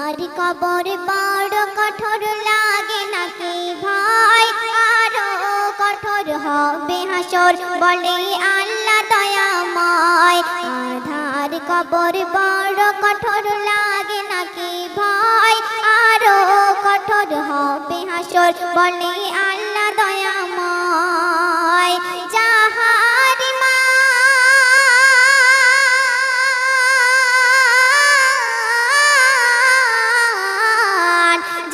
আধার কবর বড় কঠোর লাগে নাকি ভাই, আরো কঠোর হবে হাসর বলে আল্লাহ দয়াময়। আধার কবর বড় কঠোর লাগে নাকি ভাই, আরো কঠোর হবে হাসর বলে আল্লাহ দয়াময়। যাহারি মান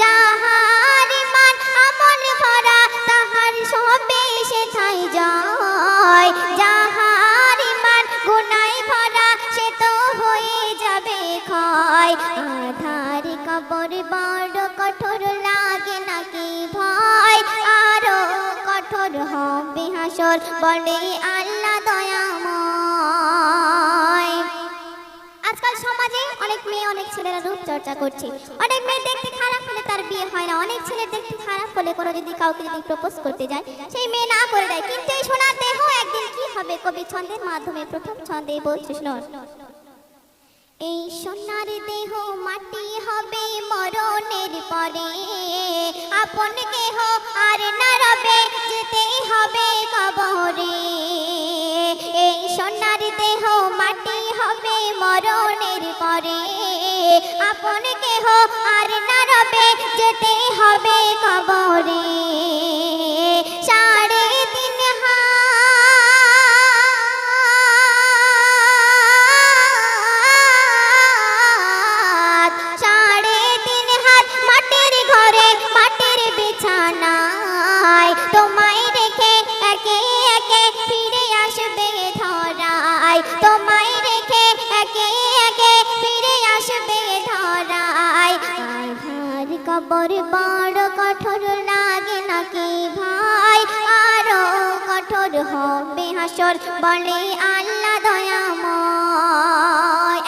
যাহারি মান আমল ভরা তাহার সবে সেথায় যায়। যাহারি মান গুনায় ভরা সে তো হয়ে যাবে ক্ষয়। আধার কবর বড় কঠোর লাগে নাকি ভাই, আরো কঠোর হবে হাসর বলে আল্লাহ দয়াময়। আজকাল সমাজে অনেক মেয়ে অনেক ছেলেরা রূপ চর্চা করছে। অনেক মেয়ে দেখতে খারাপ হলে তার বিয়ে হয় না, অনেক ছেলে দেখতে খারাপ হলে কোনো যদি কাউকে যদি প্রপোজ করতে যায় সেই মেয়ে না করে দেয়। কিন্তু এই সোনার দেহ একদিন কি হবে, কবি ছন্দের মাধ্যমে প্রথম ছন্দে বলছে শোনো। এই সোনার দেহ মাটি হবে মরণের পরে, আপন কেহ আর না রবে যেতে হবে কবরে। এই সোনার দেহ মাটি হবে মরণের পরে, আপন কেহ আর না রবে যেতে হবে কবরে। সাড়ে তিন হাত সাড়ে তিন হাত মাটির ঘরে মাটির বিছানায় তোমায় রেখে একে একে ফিরে আসবে ধরায়। তোমায় রেখে একে একে ফিরে আসবে ধরায়। আধার কবর বড় কঠোর লাগে নাকি ভাই, আরো কঠোর হবে হাসর বলে আল্লাহ দয়াময়।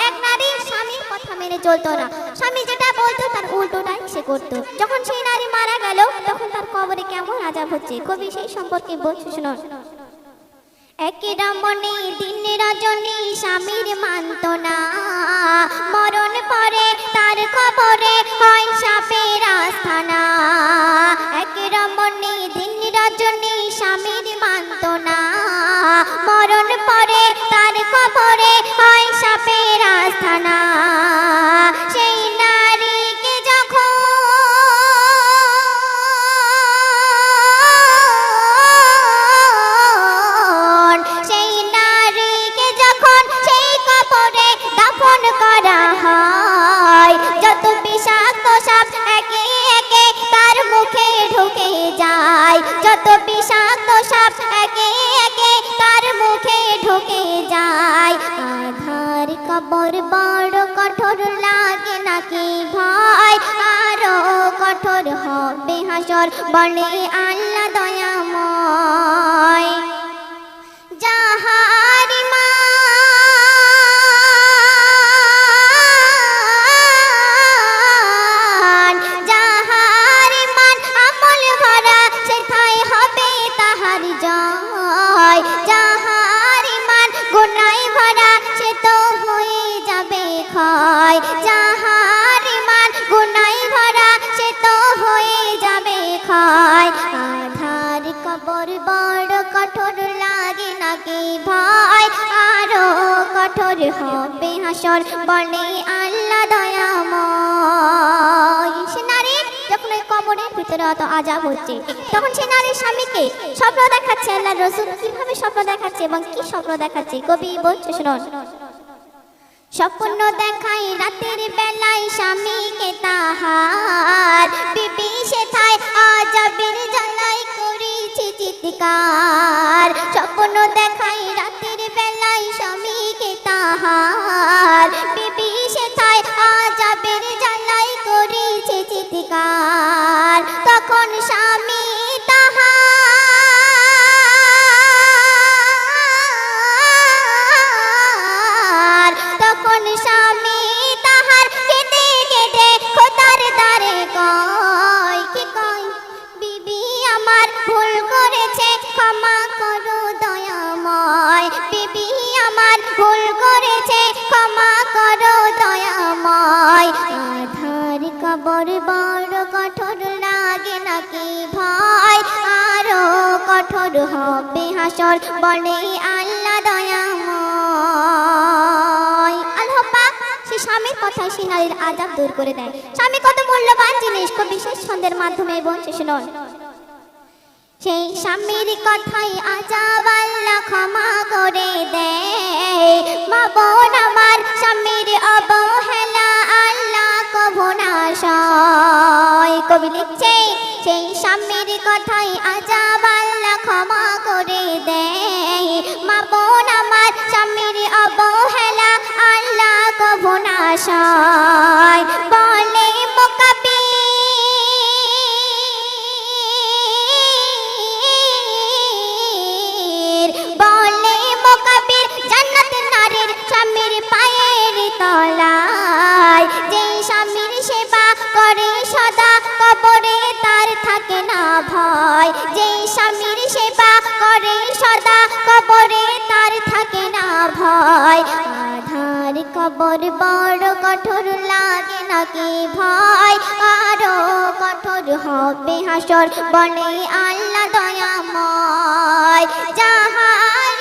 এক নারী স্বামীর কথা মেনে চলতো না, স্বামী যেটা বলতো তার উল্টোটাই সে করতো। যখন সেই নারী মারা গেল তখন তার কবরে কেমন আযাব হচ্ছে কবি সেই সম্পর্কে বলছে শুনুন। এক রমণী দিন রজনী স্বামীর মানত না, মরণ পরে তার কবরে হয় সাপের আস্তানা। এক রমণী দিন রজনী স্বামীর মানত না, মরণ পরে তার কবরে হয় সাপের আস্তানা। সেই নারীকে যখন সেই নারীকে যখন সেই কবরে দাফন করা হয়, যত বিষাক্ত সাপ একে একে তার মুখে ঢুকে যায়। যত বিষাক্ত সাপ একে একে তার মুখে ঢুকে যায়। আধার কবর বড় কঠোর লাগে নাকি ভাই, আরো কঠোর হবে হাসর বলে আল্লাহ দয়াময়। যাহারি মান যাহারি মান আমল ভরা সেথায় হবে তাহার জয়। যাহারি মান গুনায় ভরা সে তো হয়ে যাবে ক্ষয়। যাহারি মান গুনায় ভরা সে তো হয়ে যাবে ক্ষয়। আধার কবর বড় কঠোর লাগে নাকি ভাই, আরো কঠোর হবে হাসর বলে আল্লাহ দয়াময়। সে নারী যখন ওই কবরের ভিতরে অত আযাব হচ্ছে তখন সে নারীর স্বামীকে স্বপ্ন দেখাচ্ছে আল্লাহর রাসূল। কিভাবে স্বপ্ন দেখাচ্ছে এবং কি স্বপ্ন দেখাচ্ছে কবি বলছে শুনুন। স্বপ্ন দেখাই রাতের বেলায় স্বামীকে তাহার, বিবি সেথায় আযাবের জ্বালায় করেছে চিৎকার। স্বপ্ন দেখাই রাতের বেলায় স্বামীকে তাহার, বিবি সেথায় আযাবের জ্বালায় করেছে চিৎকার। তখন স্বামী তখন স্বামী তাহার কেঁদে কেঁদে খোদার দ্বারে কয়, কি কয়, বিবি আমার ভুল করেছে ক্ষমা করো দয়াময়। কবর বড় কঠোর লাগে নাকি ভয়, আরো কঠোর হবে হাসর বলে আল্লাহ দয়াময়। আল্লাহ পাক সে স্বামীর কথায় সে নারীর আযাব দূর করে দেয়। স্বামী কত মূল্যবান জিনিস, খুব বিশেষ ছন্দের মাধ্যমে বোন শেষে নয়। সেই স্বামীর কথাই আযাব আল্লাহ ক্ষমা করে দেয়। মা বোন আমার স্বামীর অবহেলা আল্লাহ কভু না সয়। কবি লিখছে সেই স্বামীর কথাই আযাব আল্লাহ ক্ষমা করে দেয়। মা বোন আমার স্বামীর অবহেলা আল্লাহ কভু না সয়। বলে মোকাবির জান্নাত নারীর স্বামীর পায়ের তলায়। যে স্বামীর সেবা করে সদা কবরে তার থাকে না ভয়। যে স্বামীর সেবা করে সদা কবরে তার থাকে না ভয়। আধার কবর বড় কঠোর লাগে নাকি ভয়, আরো কঠোর হবে হাসর বলে আল্লাহ দয়াময়। যাহার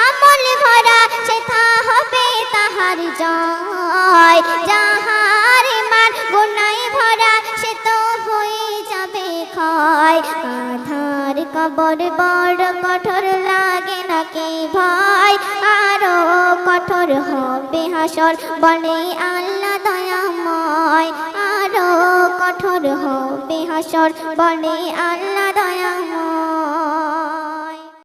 আমল ভরা সেথা হবে তাহার জয়। যাহার মান গুনায় ভরা সে তো হয়ে যাবে ক্ষয়। আধার কবর বড় কঠোর লাগে নাকি ভয়, আরো কঠোর হবে হাসর বলে আল্লাহ দয়াময়। আরো কঠোর হবে হাসর বলে আল্লাহ দয়াময়।